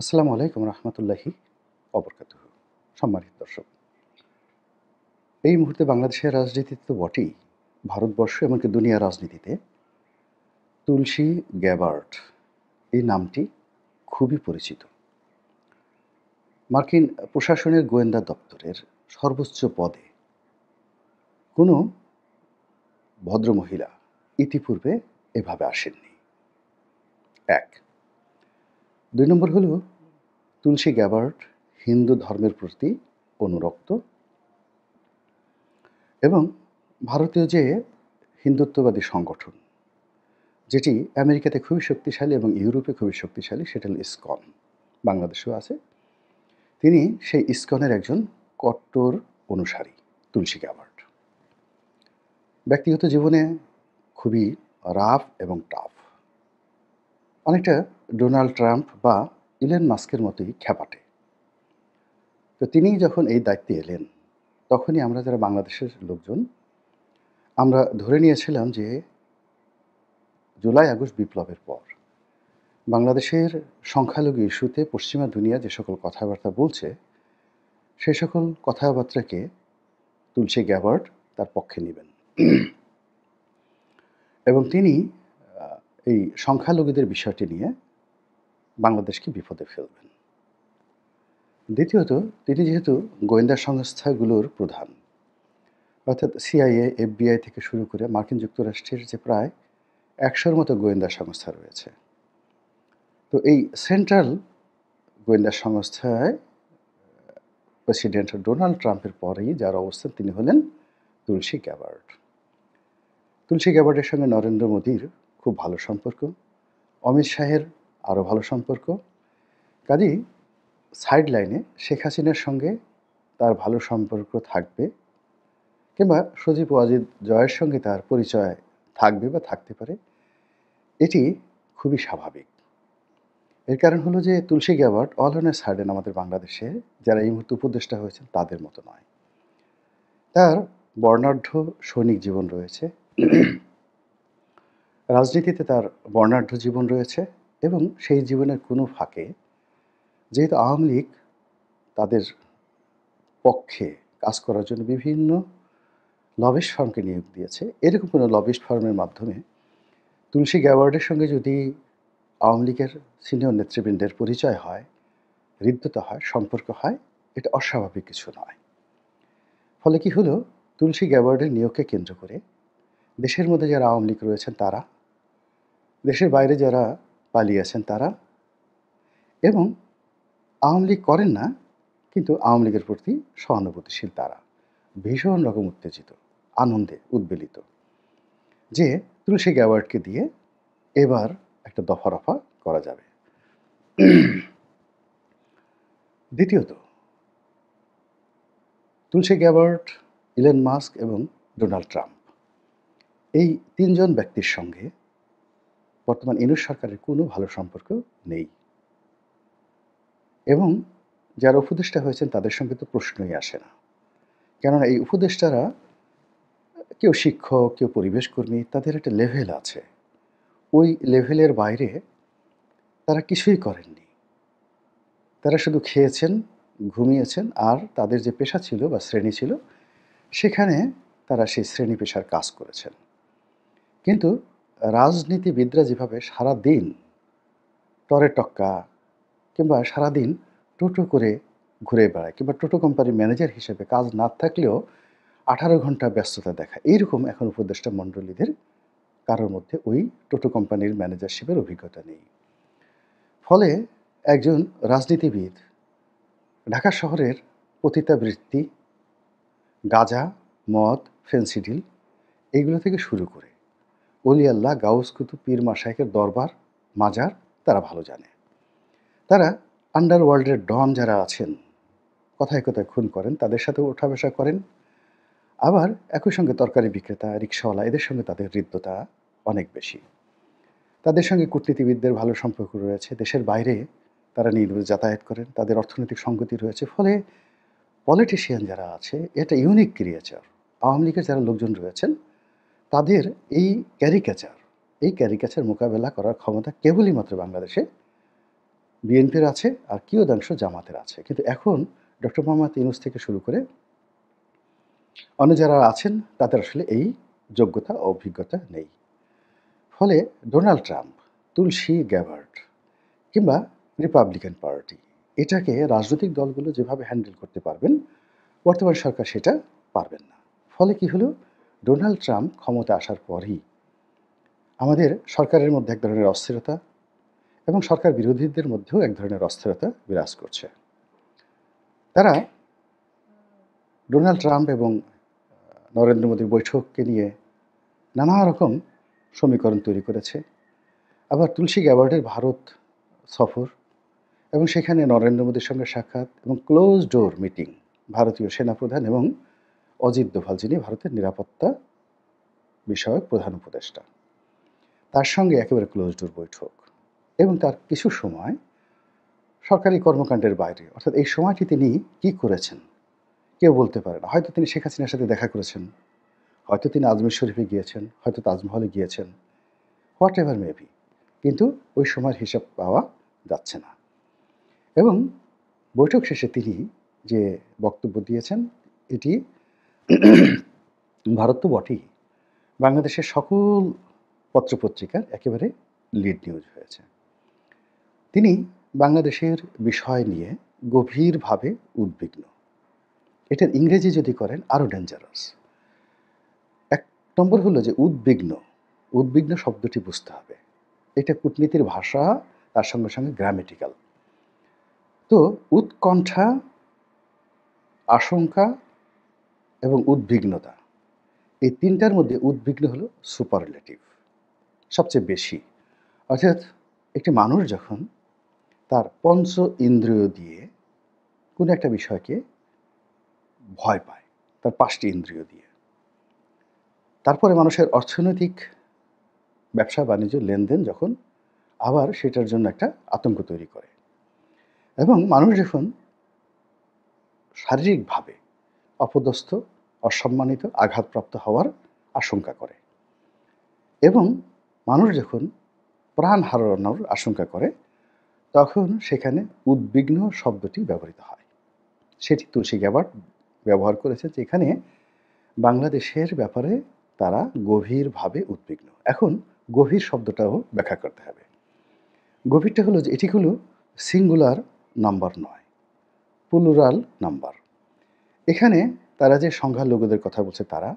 আসসালামু আলাইকুম রহমতুল্লাহি অবরকাতুহু। সম্মানিত দর্শক, এই মুহূর্তে বাংলাদেশের রাজনীতিতে তো বটেই, ভারতবর্ষ এমনকি দুনিয়ার রাজনীতিতে তুলসী গ্যাবার্ড এই নামটি খুবই পরিচিত। মার্কিন প্রশাসনের গোয়েন্দা দপ্তরের সর্বোচ্চ পদে কোনো ভদ্রমহিলা ইতিপূর্বে এভাবে আসেননি। এক, ২ নম্বর হলো তুলসী গ্যাবার্ড হিন্দু ধর্মের প্রতি অনুরক্ত এবং ভারতীয় যে হিন্দুত্ববাদী সংগঠন যেটি আমেরিকাতে খুবই শক্তিশালী এবং ইউরোপে খুবই শক্তিশালী, সেটা হলো ইসকন। বাংলাদেশেও আছে। তিনি সেই ইসকনের একজন কট্টর অনুসারী তুলসী গ্যাবার্ড। ব্যক্তিগত জীবনে খুবই রাফ এবং টাফ। অনেকটা ডোনাল্ড ট্রাম্প বা ইলন মাস্কের মতোই খ্যাপাটে। তো তিনি যখন এই দায়িত্বে এলেন, তখনই আমরা যারা বাংলাদেশের লোকজন আমরা ধরে নিয়েছিলাম যে জুলাই আগস্ট বিপ্লবের পর বাংলাদেশের সংখ্যালঘু ইস্যুতে পশ্চিমা দুনিয়া যে সকল কথাবার্তা বলছে, সে সকল কথাবার্তাকে তুলসী গ্যাবার্ড তার পক্ষে নেবেন এবং তিনি এই সংখ্যালঘুদের বিষয়টি নিয়ে বাংলাদেশকে বিপদে ফেলবেন। দ্বিতীয়ত, তিনি যেহেতু গোয়েন্দা সংস্থাগুলোর প্রধান, অর্থাৎ সিআইএ, এফবিআই থেকে শুরু করে মার্কিন যুক্তরাষ্ট্রের যে প্রায় ১০০-র মতো গোয়েন্দা সংস্থা রয়েছে, তো এই সেন্ট্রাল গোয়েন্দা সংস্থায় প্রেসিডেন্ট ডোনাল্ড ট্রাম্পের পরেই যার অবস্থান, তিনি হলেন তুলসী গ্যাবার্ড। তুলসী গ্যাবার্ডের সঙ্গে নরেন্দ্র মোদীর খুব ভালো সম্পর্ক, অমিত শাহের আরও ভালো সম্পর্ক। কাজেই সাইড লাইনে শেখ হাসিনার সঙ্গে তার ভালো সম্পর্ক থাকবে, কিংবা সজীব ওয়াজিদ জয়ের সঙ্গে তার পরিচয় থাকবে বা থাকতে পারে, এটি খুবই স্বাভাবিক। এর কারণ হলো যে Tulsi Gabbard all on a sudden আমাদের বাংলাদেশে যারা এই মুহূর্তে উপদেষ্টা হয়েছেন তাদের মতো নয়। তার বর্ণাঢ্য সৈনিক জীবন রয়েছে, রাজনীতিতে তার বর্ণাঢ্য জীবন রয়েছে এবং সেই জীবনের কোনো ফাঁকে যেহেতু আওয়ামী লীগ তাদের পক্ষে কাজ করার জন্য বিভিন্ন লবিস্ট ফার্মকে নিয়োগ দিয়েছে, এরকম কোনো লবিস্ট ফার্মের মাধ্যমে তুলসী গ্যাবার্ডের সঙ্গে যদি আওয়ামী লীগের সিনিয়র নেতৃবৃন্দের পরিচয় হয়, হৃদ্যতা হয়, সম্পর্ক হয়, এটা অস্বাভাবিক কিছু নয়। ফলে কি হলো, তুলসী গ্যাবার্ডের নিয়োগকে কেন্দ্র করে দেশের মধ্যে যারা আওয়ামী লীগ রয়েছেন তারা, দেশের বাইরে যারা পালিয়ে আছেন তারা, এবং আওয়ামী লীগ করেন না কিন্তু আওয়ামী লীগের প্রতি সহানুভূতিশীল তারা ভীষণ রকম উত্তেজিত, আনন্দে উদ্বেলিত যে তুলসী গ্যাবার্ডকে দিয়ে এবার একটা দফা রফা করা যাবে। দ্বিতীয়ত, তুলসী গ্যাবার্ড, ইলন মাস্ক এবং ডোনাল্ড ট্রাম্প, এই তিনজন ব্যক্তির সঙ্গে বর্তমান ইউনূস সরকারের কোনো ভালো সম্পর্ক নেই এবং যারা উপদেষ্টা হয়েছেন তাদের সঙ্গে তো প্রশ্নই আসে না। কেননা এই উপদেষ্টারা কেউ শিক্ষক, কেউ পরিবেশকর্মী, তাদের একটা লেভেল আছে। ওই লেভেলের বাইরে তারা কিছুই করেননি। তারা শুধু খেয়েছেন, ঘুমিয়েছেন আর তাদের যে পেশা ছিল বা শ্রেণী ছিল, সেখানে তারা সেই শ্রেণী পেশার কাজ করেছেন। কিন্তু রাজনীতিবিদরা যেভাবে সারাদিন টরে টক্কা কিংবা সারাদিন টোটো করে ঘুরে বেড়ায় কিংবা টোটো কোম্পানির ম্যানেজার হিসেবে কাজ না থাকলেও 18 ঘন্টা ব্যস্ততা দেখায়, এইরকম এখন উপদেষ্টা মণ্ডলীদের কারোর মধ্যে ওই টোটো কোম্পানির ম্যানেজারশিপের অভিজ্ঞতা নেই। ফলে একজন রাজনীতিবিদ ঢাকা শহরের পতিতাবৃত্তি, গাঁজা, মদ, ফেনসিডিল এইগুলো থেকে শুরু করে অলি আল্লাহ, গাউস কুতুব, পীর মাশায়েখের দরবার, মাজার তারা ভালো জানে। তারা আন্ডারওয়ার্ল্ডের ডন যারা আছেন, কথায় কথায় খুন করেন, তাদের সাথে ওঠা বসা করেন। আবার একই সঙ্গে তরকারি বিক্রেতা, রিকশাওয়ালা, এদের সঙ্গে তাদের হৃদ্যতা অনেক বেশি। তাদের সঙ্গে কূটনীতিবিদদের ভালো সম্পর্ক রয়েছে, দেশের বাইরে তারা নির্বিঘ্নে যাতায়াত করেন, তাদের অর্থনৈতিক সঙ্গতি রয়েছে। ফলে পলিটিশিয়ান যারা আছে, এটা ইউনিক ক্রিয়েচার। আওয়ামী লীগের যারা লোকজন রয়েছেন তাদের এই ক্যারিকেচার মোকাবেলা করার ক্ষমতা কেবলই মাত্র বাংলাদেশে বিএনপির আছে আর কিয়দাংশ জামাতের আছে। কিন্তু এখন ডক্টর মোহাম্মদ ইউনূস থেকে শুরু করে অন্য যারা আছেন তাদের আসলে এই যোগ্যতা ও অভিজ্ঞতা নেই। ফলে ডোনাল্ড ট্রাম্প, তুলসী গ্যাবার্ড কিংবা রিপাবলিকান পার্টি এটাকে রাজনৈতিক দলগুলো যেভাবে হ্যান্ডেল করতে পারবেন, বর্তমান সরকার সেটা পারবেন না। ফলে কি হলো? ডোনাল্ড ট্রাম্প ক্ষমতায় আসার পরই আমাদের সরকারের মধ্যে এক ধরনের অস্থিরতা এবং সরকার বিরোধীদের মধ্যেও এক ধরনের অস্থিরতা বিরাজ করছে। তারা ডোনাল্ড ট্রাম্প এবং নরেন্দ্র মোদীর বৈঠককে নিয়ে নানা রকম সমীকরণ তৈরি করেছে। আবার তুলসী গ্যাবার্ডের ভারত সফর এবং সেখানে নরেন্দ্র মোদীর সঙ্গে সাক্ষাৎ এবং ক্লোজ ডোর মিটিং ভারতীয় সেনাপ্রধান এবং অজিত দোভাল, যিনি ভারতের নিরাপত্তা বিষয়ক প্রধান উপদেষ্টা, তার সঙ্গে একেবারে ক্লোজ ডোর বৈঠক এবং তার কিছু সময় সরকারি কর্মকাণ্ডের বাইরে, অর্থাৎ এই সময়টি তিনি কী করেছেন কেউ বলতে পারে না। হয়তো তিনি শেখ হাসিনার সাথে দেখা করেছেন, হয়তো তিনি আজমির শরীফে গিয়েছেন, হয়তো তাজমহলে গিয়েছেন, হোয়াট এভার মেবি, কিন্তু ওই সময়ের হিসাব পাওয়া যাচ্ছে না। এবং বৈঠক শেষে তিনি যে বক্তব্য দিয়েছেন এটি ভারত তো বটেই, বাংলাদেশের সকল পত্রপত্রিকার একেবারে লিড নিউজ হয়েছে। তিনি বাংলাদেশের বিষয় নিয়ে গভীরভাবে উদ্বিগ্ন। এটার ইংরেজি যদি করেন আরও ডেঞ্জারাস। এক নম্বর হলো যে উদ্বিগ্ন। উদ্বিগ্ন শব্দটি বুঝতে হবে। এটা কূটনীতির ভাষা, তার সঙ্গে সঙ্গে গ্রামেটিক্যাল। তো উৎকণ্ঠা, আশঙ্কা এবং উদ্বিগ্নতা, এই তিনটার মধ্যে উদ্বিগ্ন হলো সুপারলেটিভ, সবচেয়ে বেশি। অর্থাৎ একটি মানুষ যখন তার পঞ্চ ইন্দ্রিয় দিয়ে কোনো একটা বিষয়কে ভয় পায়, তার ৫টি ইন্দ্রিয় দিয়ে, তারপরে মানুষের অর্থনৈতিক ব্যবসা বাণিজ্য লেনদেন যখন আবার সেটার জন্য একটা আতঙ্ক তৈরি করে, এবং মানুষ যখন শারীরিকভাবে অপদস্থ, অসম্মানিত, আঘাতপ্রাপ্ত হওয়ার আশঙ্কা করে, এবং মানুষ যখন প্রাণ হারানোর আশঙ্কা করে, তখন সেখানে উদ্বিগ্ন শব্দটি ব্যবহৃত হয়। সেটি তুলসী গ্যাবার্ড ব্যবহার করেছে, যে এখানে বাংলাদেশের ব্যাপারে তারা গভীরভাবে উদ্বিগ্ন। এখন গভীর শব্দটাও ব্যাখ্যা করতে হবে। গভীরটা হলো যে এটি হলো সিঙ্গুলার নাম্বার নয়, প্লুরাল নাম্বার। এখানে তারা যে সংখ্যালঘুদের কথা বলছে, তারা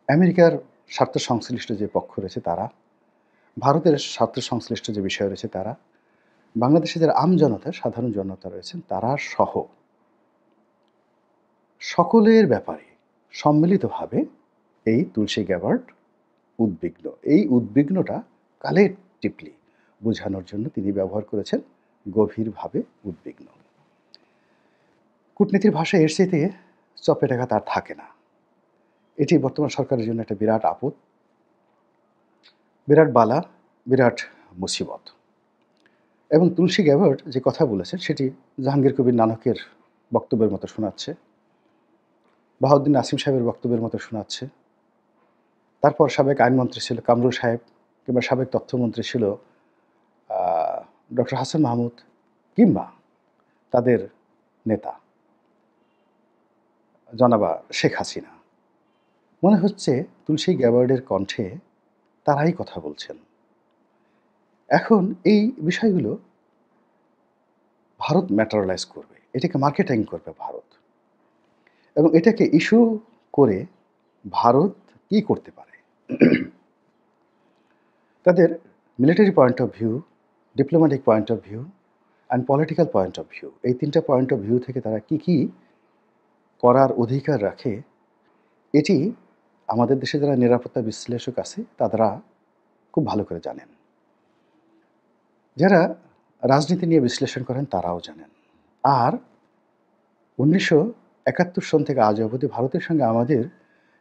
আমেরিকার স্বার্থ সংশ্লিষ্ট যে পক্ষ রয়েছে তারা, ভারতের স্বার্থ সংশ্লিষ্ট যে বিষয় রয়েছে তারা, বাংলাদেশে যারা আমজনতা, সাধারণ জনতা রয়েছেন তারা সহ সকলের ব্যাপারে সম্মিলিতভাবে এই তুলসী গ্যাবার্ড উদ্বিগ্ন। এই উদ্বিগ্নটা কালেকটিভলি বোঝানোর জন্য তিনি ব্যবহার করেছেন গভীরভাবে উদ্বিগ্ন। কূটনীতির ভাষায় এর চাইতে চপে টাকা তার থাকে না। এটি বর্তমান সরকারের জন্য একটা বিরাট আপদ, বিরাট বালা, বিরাট মুসিবত। এবং তুলসী গ্যাবার্ড যে কথা বলেছেন সেটি জাহাঙ্গীর কবির নানকের বক্তব্যের মতো শোনাচ্ছে, বাহাউদ্দিন নাসিম সাহেবের বক্তব্যের মতো শোনাচ্ছে। তারপর সাবেক আইনমন্ত্রী ছিল কামরুল সাহেব, কিংবা সাবেক তথ্যমন্ত্রী ছিল ডক্টর হাসান মাহমুদ, কিংবা তাদের নেতা জনাবা শেখ হাসিনা। মনে হচ্ছে তুলসী গ্যাবার্ডের কণ্ঠে তারাই কথা বলছেন। এখন এই বিষয়গুলো ভারত ম্যাটারালাইজ করবে, এটাকে মার্কেটিং করবে ভারত, এবং এটাকে ইস্যু করে ভারত কি করতে পারে। তাদের military point of view, diplomatic point of view and political point of view, এই তিনটা পয়েন্ট অফ ভিউ থেকে তারা কি কি করার অধিকার রাখে, এটি আমাদের দেশে যারা নিরাপত্তা বিশ্লেষক আছে তারা খুব ভালো করে জানেন। যারা রাজনীতি নিয়ে বিশ্লেষণ করেন তারাও জানেন। আর 1971 সন থেকে আজ অবধি ভারতের সঙ্গে আমাদের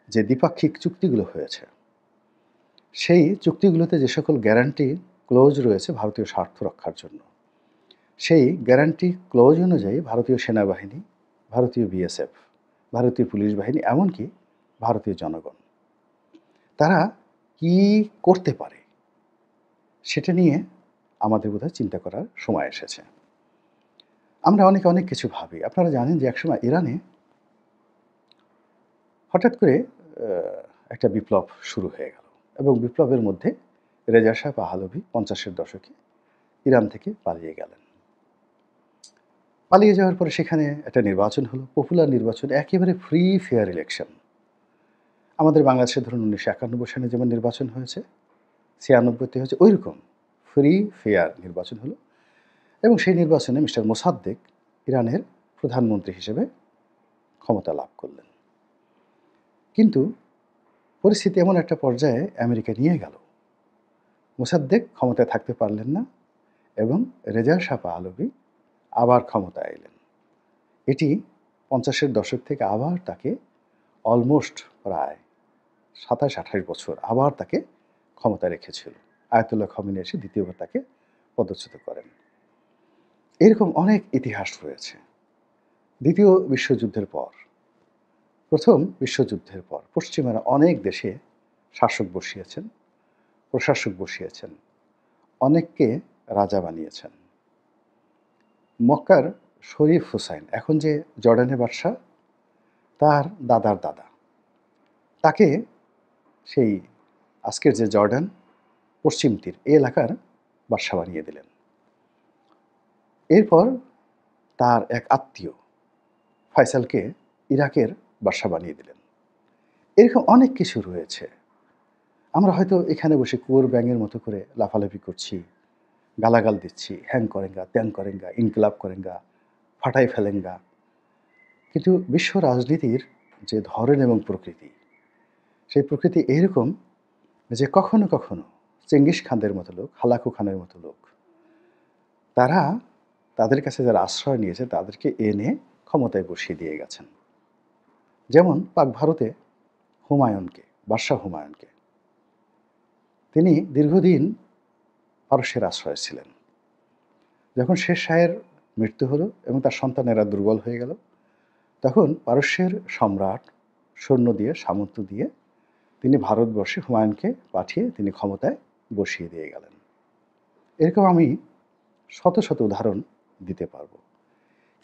যে দ্বিপাক্ষিক চুক্তিগুলো হয়েছে, সেই চুক্তিগুলোতে যে সকল গ্যারান্টি ক্লোজ রয়েছে ভারতীয় স্বার্থ রক্ষার জন্য, সেই গ্যারান্টি ক্লোজ অনুযায়ী ভারতীয় সেনাবাহিনী, ভারতীয় বিএসএফ, ভারতীয় পুলিশ বাহিনী, এমনকি ভারতীয় জনগণ, তারা কি করতে পারে সেটা নিয়ে আমাদের বোধহয় চিন্তা করার সময় এসেছে। আমরা অনেকে অনেক কিছু ভাবি। আপনারা জানেন যে একসময় ইরানে হঠাৎ করে আ একটা বিপ্লব শুরু হয়ে গেল এবং বিপ্লবের মধ্যে রেজা শাহ পাহলভি ৫০-এর দশকে ইরান থেকে পালিয়ে গেলেন। পালিয়ে যাওয়ার পরে সেখানে একটা নির্বাচন হলো, পপুলার নির্বাচন, একেবারে ফ্রি ফেয়ার ইলেকশন। আমাদের বাংলাদেশে ধরুন ১৯৯১ সালে যেমন নির্বাচন হয়েছে, ৯৬ তে হয়েছে, ঐরকম ফ্রি ফেয়ার নির্বাচন হলো এবং সেই নির্বাচনে মিস্টার মোসাদ্দেক ইরানের প্রধানমন্ত্রী হিসেবে ক্ষমতা লাভ করলেন। কিন্তু পরিস্থিতি এমন একটা পর্যায়ে আমেরিকা নিয়ে গেল। মোসাদ্দেক ক্ষমতায় থাকতে পারলেন না এবং রেজা শাহ পাহলভি আবার ক্ষমতায় এলেন। এটি ৫০-এর দশক থেকে আবার তাকে অলমোস্ট প্রায় ২৭-২৮ বছর আবার তাকে ক্ষমতায় রেখেছিল। আয়াতুল্লাহ খমেনি এসে দ্বিতীয়বার তাকে পদচ্যুত করেন। এরকম অনেক ইতিহাস রয়েছে। দ্বিতীয় বিশ্বযুদ্ধের পর, প্রথম বিশ্বযুদ্ধের পর পশ্চিমারা অনেক দেশে শাসক বসিয়েছেন, প্রশাসক বসিয়েছেন, অনেককে রাজা বানিয়েছেন। মক্কার শরীফ হুসাইন, এখন যে জর্ডানের বাদশাহ, তার দাদার দাদা, তাকে সেই আজকের যে জর্ডান পশ্চিম তীর এই এলাকার বাদশা বানিয়ে দিলেন। এরপর তার এক আত্মীয় ফয়সালকে ইরাকের বাদশা বানিয়ে দিলেন। এরকম অনেক কিছু রয়েছে। আমরা হয়তো এখানে বসে কুয়োর ব্যাঙের মতো করে লাফালাফি করছি, গালাগাল দিচ্ছি, হ্যাং করেঙ্গা, ত্যাং করেঙ্গা, ইনকিলাব করেঙ্গা, ফাটাই ফেলেঙ্গা। কিন্তু বিশ্ব রাজনীতির যে ধরন এবং প্রকৃতি, সেই প্রকৃতি এরকম যে কখনো কখনো চেঙ্গিস খানদের মতো লোক, হালাকু খানের মতো লোক, তারা তাদের কাছে যারা আশ্রয় নিয়েছে তাদেরকে এনে ক্ষমতায় বসিয়ে দিয়ে গেছেন। যেমন পাক ভারতে হুমায়ুনকে, বাদশাহ হুমায়ুনকে, তিনি দীর্ঘদিন পারস্যের আশ্রয়ে ছিলেন। যখন শের শাহের মৃত্যু হলো এবং তার সন্তানেরা দুর্বল হয়ে গেল, তখন পারস্যের সম্রাট সৈন্য দিয়ে, সামন্ত দিয়ে তিনি ভারতবর্ষে হুমায়ুনকে পাঠিয়ে তিনি ক্ষমতায় বসিয়ে দিয়ে গেলেন। এরকম আমি শত শত উদাহরণ দিতে পারবো।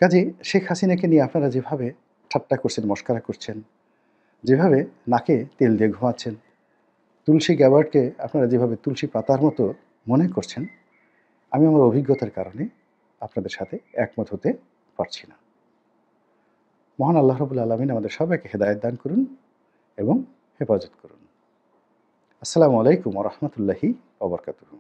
কাজেই শেখ হাসিনাকে নিয়ে আপনারা যেভাবে ঠাট্টা করছেন, মশকরা করছেন, যেভাবে নাকে তেল দিয়ে ঘুমাচ্ছেন, তুলসী গ্যাবার্ডকে আপনারা যেভাবে তুলসী পাতার মতো মনে করছেন, আমি আমার অভিজ্ঞতার কারণে আপনাদের সাথে একমত হতে পারছি না। মহান আল্লাহ রাব্বুল আলামিন আমাদের সবাইকে হেদায়েত দান করুন এবং হেফাজত করুন। আসসালামু আলাইকুম ওয়া রাহমাতুল্লাহি ওয়া বারাকাতুহু।